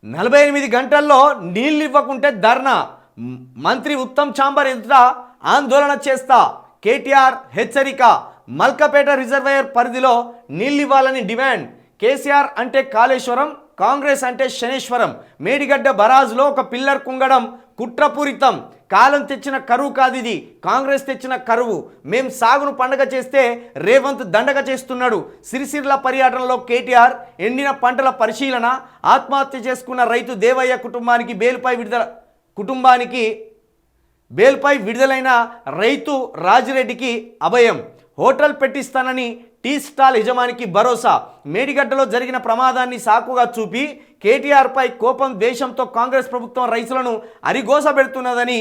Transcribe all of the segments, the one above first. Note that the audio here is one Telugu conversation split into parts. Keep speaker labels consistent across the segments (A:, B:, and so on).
A: 48 గంటల్లో నీళ్ళు ఇవ్వకుంటే ధర్నా, మంత్రి ఉత్తమ్ చాంబర్ ఎదుట ఆందోళన చేస్తా, కేటీఆర్ హెచ్చరిక. మల్కపేట రిజర్వాయర్ పరిధిలో నీళ్ళు ఇవ్వాలని డిమాండ్. కేసీఆర్ అంటే కాళేశ్వరం, కాంగ్రెస్ అంటే శనేశ్వరం. మేడిగడ్డ బరాజ్లో ఒక పిల్లర్ కుంగడం కుట్రపూరితం. కాలం తెచ్చిన కరువు కాదిది, కాంగ్రెస్ తెచ్చిన కరువు. మేం సాగును పండగ చేస్తే రేవంత్ దండగ చేస్తున్నాడు. సిరిసిర్ల పర్యటనలో కేటీఆర్ ఎండిన పంటల పరిశీలన. ఆత్మహత్య చేసుకున్న రైతు దేవయ్య బేల్పై విడుదలైన రైతు రాజిరెడ్డికి అభయం. హోటల్ పెట్టిస్తానని టీ స్టాల్ యజమానికి భరోసా. మేడిగడ్డలో జరిగిన ప్రమాదాన్ని సాకుగా చూపి కేటీఆర్పై కోపం, ద్వేషంతో కాంగ్రెస్ ప్రభుత్వం రైతులను అరిగోసబెడుతున్నదని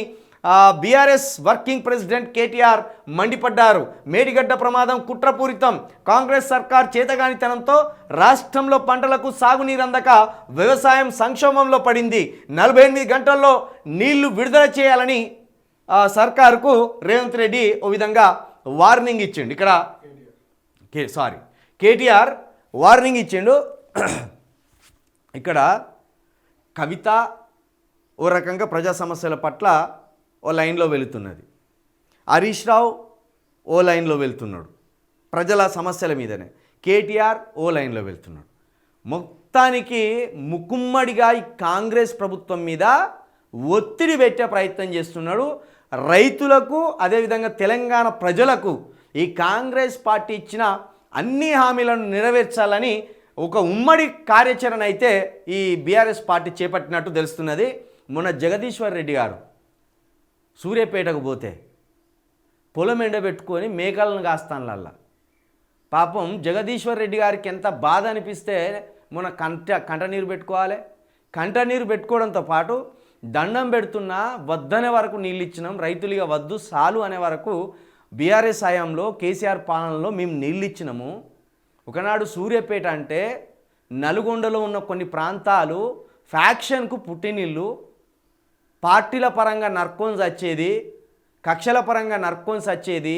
A: బీఆర్ఎస్ వర్కింగ్ ప్రెసిడెంట్ కేటీఆర్ మండిపడ్డారు. మేడిగడ్డ ప్రమాదం కుట్రపూరితం. కాంగ్రెస్ సర్కార్ చేతగానితనంతో రాష్ట్రంలో పంటలకు సాగునీరందక వ్యవసాయం సంక్షోభంలో పడింది. 48 గంటల్లో నీళ్లు విడుదల చేయాలని సర్కారుకు రేవంత్ రెడ్డి ఓ విధంగా వార్నింగ్ ఇచ్చిండు. ఇక్కడ కేటీఆర్ వార్నింగ్ ఇచ్చిండు. ఇక్కడ కవిత ఓ రకంగా ప్రజా సమస్యల పట్ల ఓ లైన్లో వెళుతున్నది, హరీష్ రావు ఓ లైన్లో వెళ్తున్నాడు, ప్రజల సమస్యల మీదనే. కేటీఆర్ ఓ లైన్లో వెళ్తున్నాడు. మొత్తానికి ముకుమ్మడిగా ఈ కాంగ్రెస్ ప్రభుత్వం మీద ఒత్తిడి పెట్టే ప్రయత్నం చేస్తున్నాడు. రైతులకు, అదేవిధంగా తెలంగాణ ప్రజలకు ఈ కాంగ్రెస్ పార్టీ ఇచ్చిన అన్ని హామీలను నెరవేర్చాలని ఒక ఉమ్మడి కార్యాచరణ అయితే ఈ బీఆర్ఎస్ పార్టీ చేపట్టినట్టు తెలుస్తున్నది. మొన్న జగదీశ్వర్ రెడ్డి గారు సూర్యాపేటకు పోతే పొలం ఎండబెట్టుకొని మేకలను కాస్తానులల్లా. పాపం జగదీశ్వర్ రెడ్డి గారికి ఎంత బాధ అనిపిస్తే మొన్న కంటనీరు పెట్టుకోవాలి. కంటనీరు పెట్టుకోవడంతో పాటు దండం పెడుతున్నా వద్దనే వరకు నీళ్ళు ఇచ్చినాం, రైతులుగా వద్దు సాలు అనే వరకు బీఆర్ఎస్ హయాంలో కేసీఆర్ పాలనలో మేము నీళ్ళు ఇచ్చినాము. ఒకనాడు సూర్యాపేట అంటే నల్గొండలో ఉన్న కొన్ని ప్రాంతాలు ఫ్యాక్షన్కు పుట్టినిల్లు. పార్టీల పరంగా నర్కొని వచ్చేది, కక్షల పరంగా నర్కొని వచ్చేది.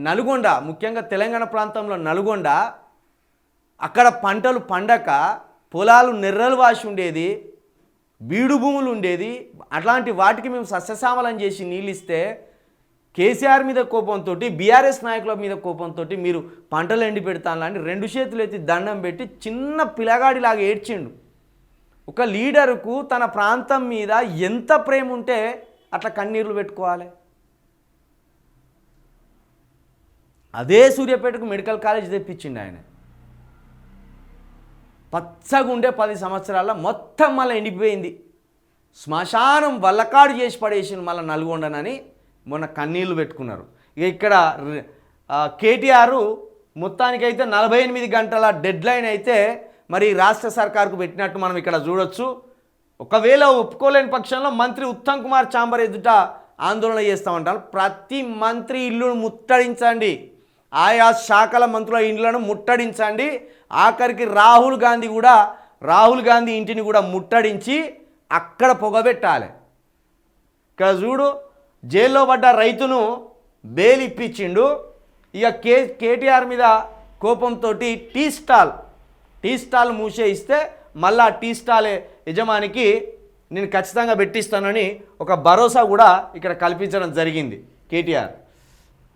A: నల్గొండ, ముఖ్యంగా తెలంగాణ ప్రాంతంలో నల్గొండ, అక్కడ పంటలు పండక పొలాలు నెర్రలు వాసి ఉండేది, బీడు భూములు ఉండేది. అట్లాంటి వాటికి మేము సస్యశ్యామలం చేసి నీళ్ళు ఇస్తే కేసీఆర్ మీద కోపంతో, బీఆర్ఎస్ నాయకుల మీద కోపంతో మీరు పంటలు ఎండి పెడతానని 2 చేతులు ఎత్తి దండం పెట్టి చిన్న పిల్లగాడిలాగా ఏడ్చిండు. ఒక లీడరుకు తన ప్రాంతం మీద ఎంత ప్రేమ ఉంటే అట్లా కన్నీళ్లు పెట్టుకోవాలి. అదే సూర్యాపేటకు మెడికల్ కాలేజ్ తెప్పించిండు ఆయన. పచ్చగుండే 10 సంవత్సరాల మొత్తం మళ్ళీ ఎండిపోయింది. శ్మశానం వల్లకాడు చేసి పడేసిండు మళ్ళీ నల్గొండనని మొన్న కన్నీళ్లు పెట్టుకున్నారు. ఇక ఇక్కడ కేటీఆర్ మొత్తానికైతే 48 గంటల డెడ్ లైన్ అయితే మరి రాష్ట్ర సర్కార్కు పెట్టినట్టు మనం ఇక్కడ చూడొచ్చు. ఒకవేళ ఒప్పుకోలేని పక్షంలో మంత్రి ఉత్తమ్ కుమార్ చాంబర్ ఎదుట ఆందోళన చేస్తామంటారు. ప్రతి మంత్రి ఇల్లును ముట్టడించండి, ఆయా శాఖల మంత్రుల ఇండ్లను ముట్టడించండి. ఆఖరికి రాహుల్ గాంధీ ఇంటిని కూడా ముట్టడించి అక్కడ పొగబెట్టాలి. ఇక్కడ చూడు, జైల్లో పడ్డ రైతును బెయిల్ ఇప్పించిండు. ఇక కేటీఆర్ మీద కోపంతో టీ స్టాల్ మూసేయిస్తే మళ్ళా టీ స్టాల్ యజమానికి నేను ఖచ్చితంగా పెట్టిస్తానని ఒక భరోసా కూడా ఇక్కడ కల్పించడం జరిగింది కేటీఆర్.